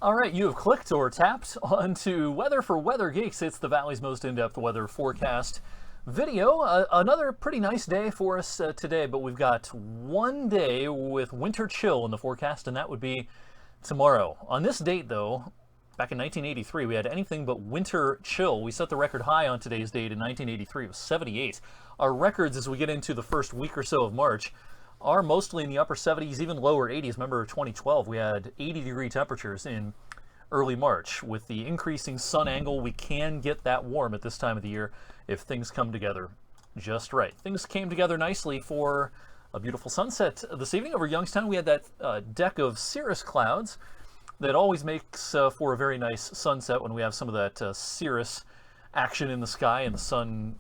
All right, you have clicked or tapped onto Weather for Weather Geeks. It's the Valley's most in-depth weather forecast video. Another pretty nice day for us today, but we've got one day with winter chill in the forecast, and that would be tomorrow. On this date, though, back in 1983, we had anything but winter chill. We set the record high on today's date in 1983. It was 78. Our records as we get into the first week or so of March are mostly in the upper 70s, even lower 80s. Remember 2012, we had 80-degree temperatures in early March. With the increasing sun angle, we can get that warm at this time of the year if things come together just right. Things came together nicely for a beautiful sunset this evening over Youngstown. We had that deck of cirrus clouds that always makes for a very nice sunset when we have some of that cirrus action in the sky and the sun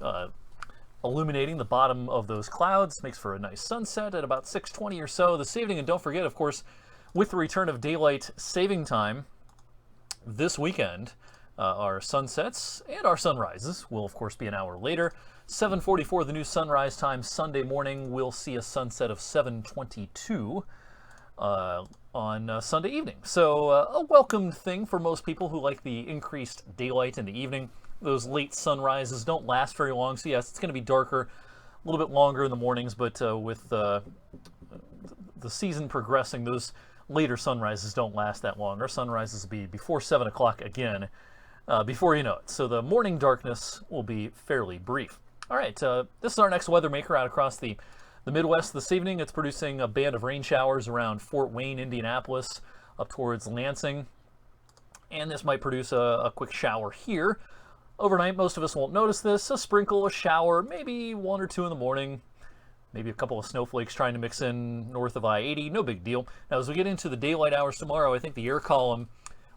illuminating the bottom of those clouds. Makes for a nice sunset at about 6:20 or so this evening. And don't forget, of course, with the return of daylight saving time this weekend, our sunsets and our sunrises will, of course, be an hour later. 7:44, the new sunrise time Sunday morning. We'll see a sunset of 7:22 on Sunday evening. So a welcomed thing for most people who like the increased daylight in the evening. Those late sunrises don't last very long, so yes, it's going to be darker, a little bit longer in the mornings, but with the season progressing, those later sunrises don't last that long. Our sunrises will be before 7 o'clock again, before you know it. So the morning darkness will be fairly brief. All right, this is our next weather maker out across the Midwest this evening. It's producing a band of rain showers around Fort Wayne, Indianapolis, up towards Lansing. And this might produce a quick shower here. Overnight, most of us won't notice this. A sprinkle, a shower, maybe 1 or 2 in the morning. Maybe a couple of snowflakes trying to mix in north of I-80. No big deal. Now, as we get into the daylight hours tomorrow, I think the air column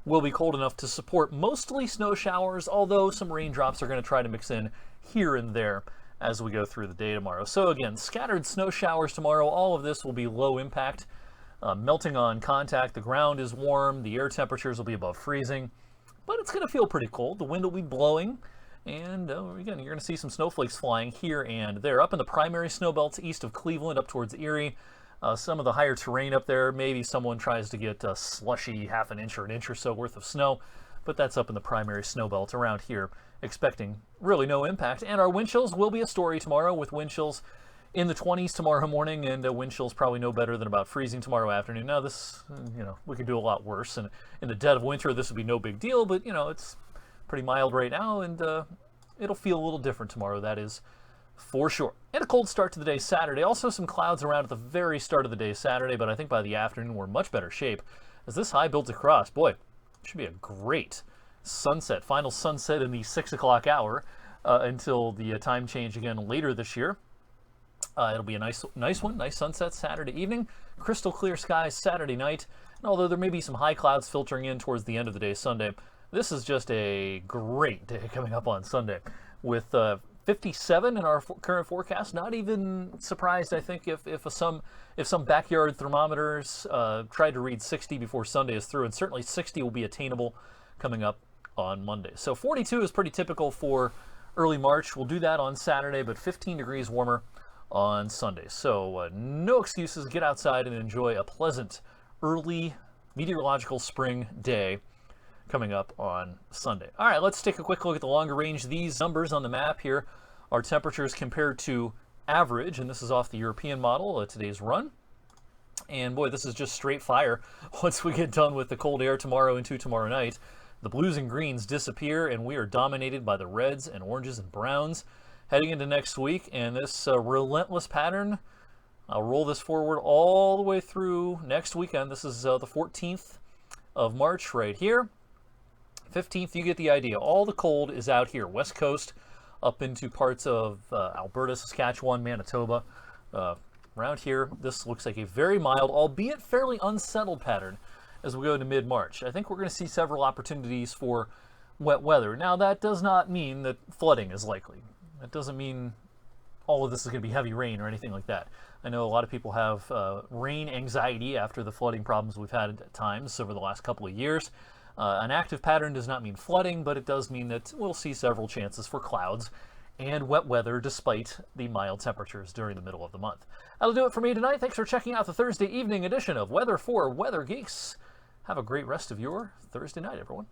will be cold enough to support mostly snow showers, although some raindrops are going to try to mix in here and there as we go through the day tomorrow. So again, scattered snow showers tomorrow. All of this will be low impact. Melting on contact. The ground is warm. The air temperatures will be above freezing. But it's going to feel pretty cold. The wind will be blowing. And again, you're going to see some snowflakes flying here and there. Up in the primary snow belts east of Cleveland, up towards Erie. Some of the higher terrain up there, maybe someone tries to get a slushy half an inch or an inch or so worth of snow. But that's up in the primary snow belt around here, expecting really no impact. And our wind chills will be a story tomorrow, with wind chills in the 20s tomorrow morning, and wind chills probably no better than about freezing tomorrow afternoon. Now this, we could do a lot worse, and in the dead of winter this would be no big deal, but it's pretty mild right now, and it'll feel a little different tomorrow, that is for sure. And a cold start to the day Saturday. Also some clouds around at the very start of the day Saturday, but I think by the afternoon we're in much better shape as this high builds across. Boy, it should be a great sunset, final sunset in the 6 o'clock hour until the time change again later this year. It'll be a nice one, nice sunset Saturday evening, crystal clear skies Saturday night, and although there may be some high clouds filtering in towards the end of the day Sunday, this is just a great day coming up on Sunday with 57 in our current forecast. Not even surprised, I think, if some backyard thermometers try to read 60 before Sunday is through, and certainly 60 will be attainable coming up on Monday. So 42 is pretty typical for early March. We'll do that on Saturday, but 15 degrees warmer on Sunday. So no excuses. Get outside and enjoy a pleasant early meteorological spring day coming up on Sunday. All right, let's take a quick look at the longer range. These numbers on the map here are temperatures compared to average, and this is off the European model, today's run. And boy, this is just straight fire. Once we get done with the cold air tomorrow into tomorrow night, the blues and greens disappear, and we are dominated by the reds and oranges and browns heading into next week. And this relentless pattern, I'll roll this forward all the way through next weekend. This is the 14th of March right here. 15th, you get the idea. All the cold is out here, west coast up into parts of Alberta, Saskatchewan, Manitoba. Around here, this looks like a very mild, albeit fairly unsettled pattern as we go into mid-March. I think we're going to see several opportunities for wet weather. Now, that does not mean that flooding is likely. That doesn't mean all of this is going to be heavy rain or anything like that. I know a lot of people have rain anxiety after the flooding problems we've had at times over the last couple of years. An active pattern does not mean flooding, but it does mean that we'll see several chances for clouds and wet weather despite the mild temperatures during the middle of the month. That'll do it for me tonight. Thanks for checking out the Thursday evening edition of Weather for Weather Geeks. Have a great rest of your Thursday night, everyone.